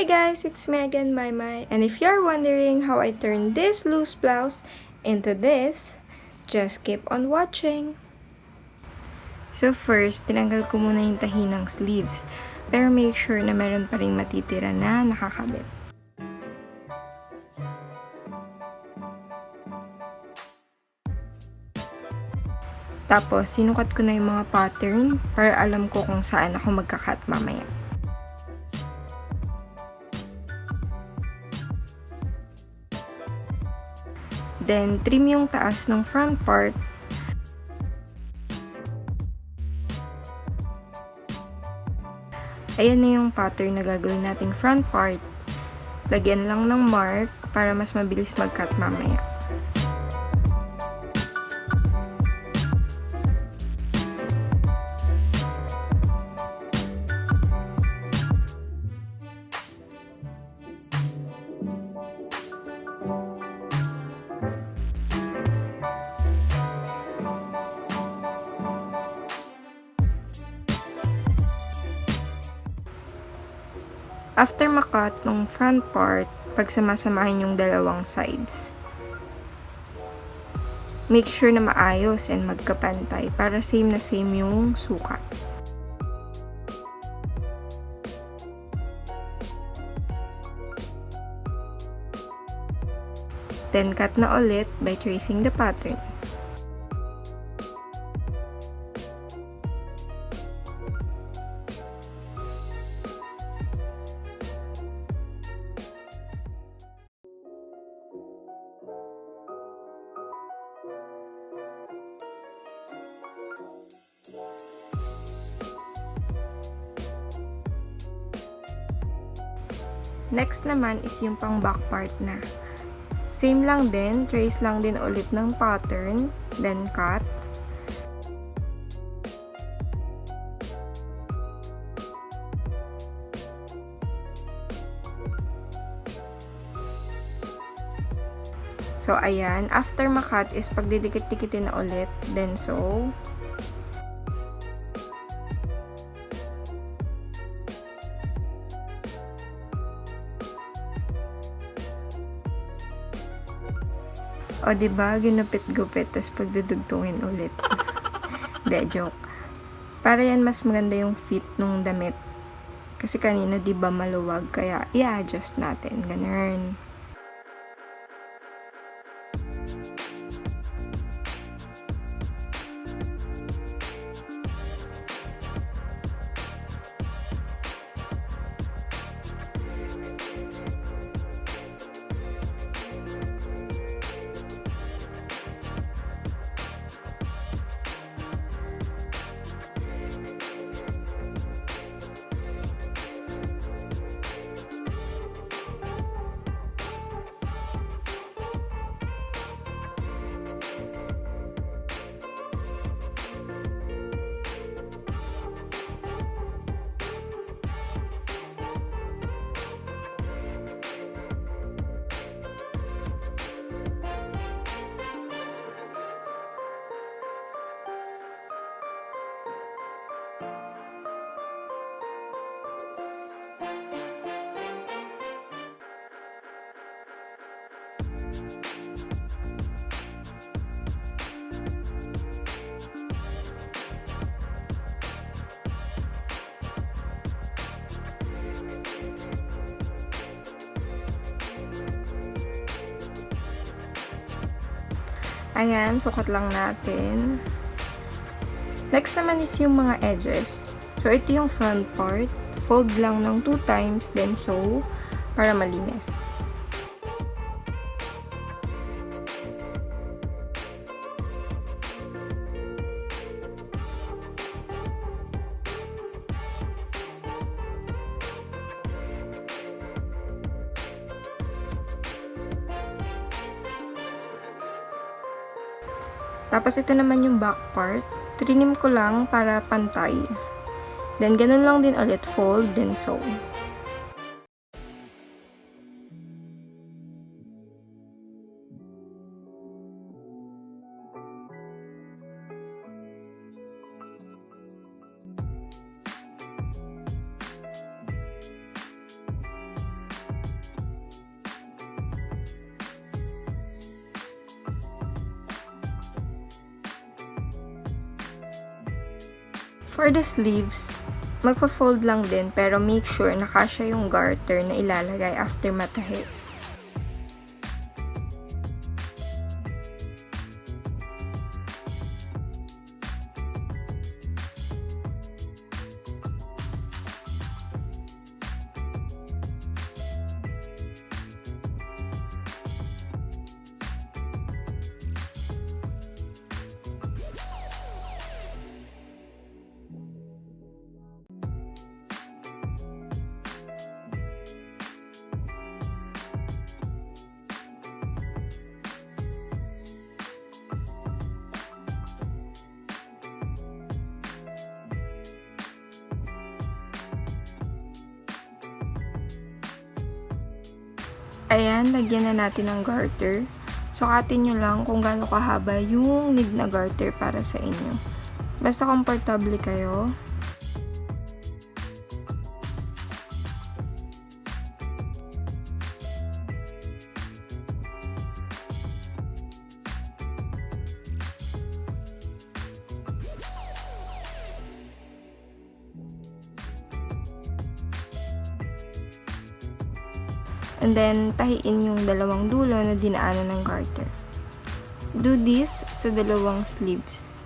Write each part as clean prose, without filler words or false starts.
Hi guys, it's me again, Maymay. And if you're wondering how I turned this loose blouse into this, just keep on watching. So first, tinanggal ko muna yung tahi ng sleeves. Pero make sure na meron pa rin matitira na nakakabit. Tapos, sinukat ko na yung mga pattern para alam ko kung saan ako magka-cut mamaya. Then, trim yung taas ng front part. Ayan na yung pattern na gagawin nating front part. Lagyan lang ng mark para mas mabilis mag-cut mamaya. After makat ng front part, pagsamasamahin yung dalawang sides. Make sure na maayos and magkapantay para same na same yung sukat. Then cut na ulit by tracing the pattern. Next naman is yung pang back part na. Same lang din, trace lang din ulit ng pattern, then cut. So, ayan. After makat is pagdidikit-dikitin na ulit, then sew. O, diba? Ginupit-gupit, tapos pagdudugtungin ulit. De, joke. Para yan, mas maganda yung fit nung damit. Kasi kanina, diba, maluwag, kaya i-adjust natin. Ganun. Ayan, sukat lang natin. Next naman is yung mga edges. So, ito yung front part. Fold lang ng 2 times, then sew para malinis. Tapos, ito naman yung back part. Trinim ko lang para pantay. Then, ganun lang din ulit. Fold, then sew. For the sleeves, magpa-fold lang din pero make sure na kasya yung garter na ilalagay after matahi. Ayan, lagyan na natin ng garter. Sukatin nyo lang kung gaano kahaba yung need na garter para sa inyo. Basta komportable kayo. And then, tahiin yung dalawang dulo na dinaanan ng garter. Do this sa dalawang sleeves.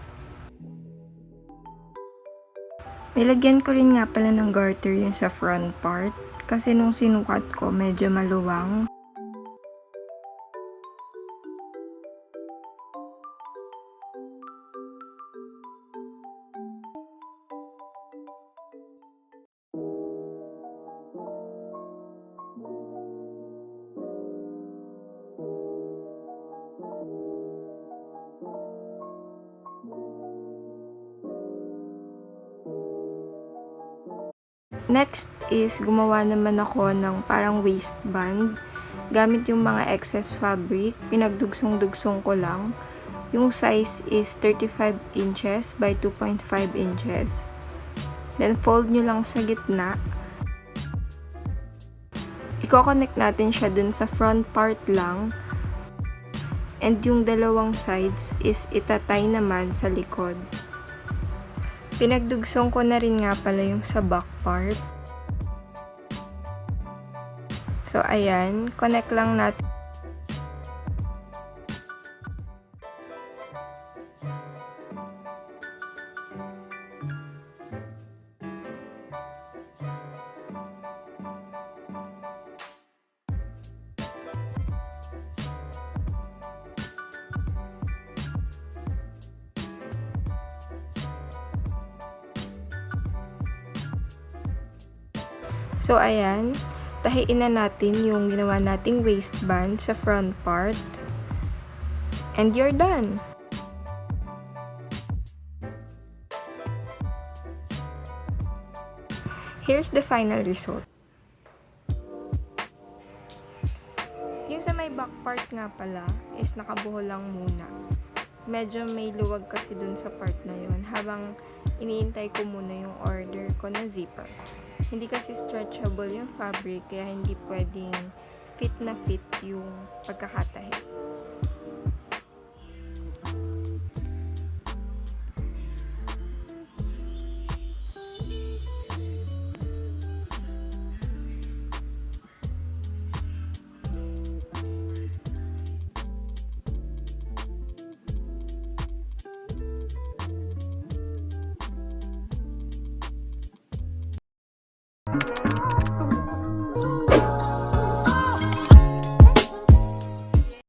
Nilagyan ko rin nga pala ng garter yung sa front part. Kasi nung sinukat ko, medyo maluwang. Next is, gumawa naman ako ng parang waistband. Gamit yung mga excess fabric, pinagdugsong-dugsong ko lang. Yung size is 35 inches by 2.5 inches. Then, fold nyo lang sa gitna. Iko-connect natin siya dun sa front part lang. And yung dalawang sides is itatay naman sa likod. Pinagdugsong ko na rin nga pala yung sa back part. So, ayan. Connect lang natin. So, ayan. Tahiin na natin yung ginawa nating waistband sa front part. And you're done! Here's the final result. Yung sa may back part nga pala is nakabuho lang muna. Medyo may luwag kasi dun sa part na yun habang iniintay ko muna yung order ko na zipper. Hindi kasi stretchable yung fabric kaya hindi pwedeng fit na fit yung pagkakatahi.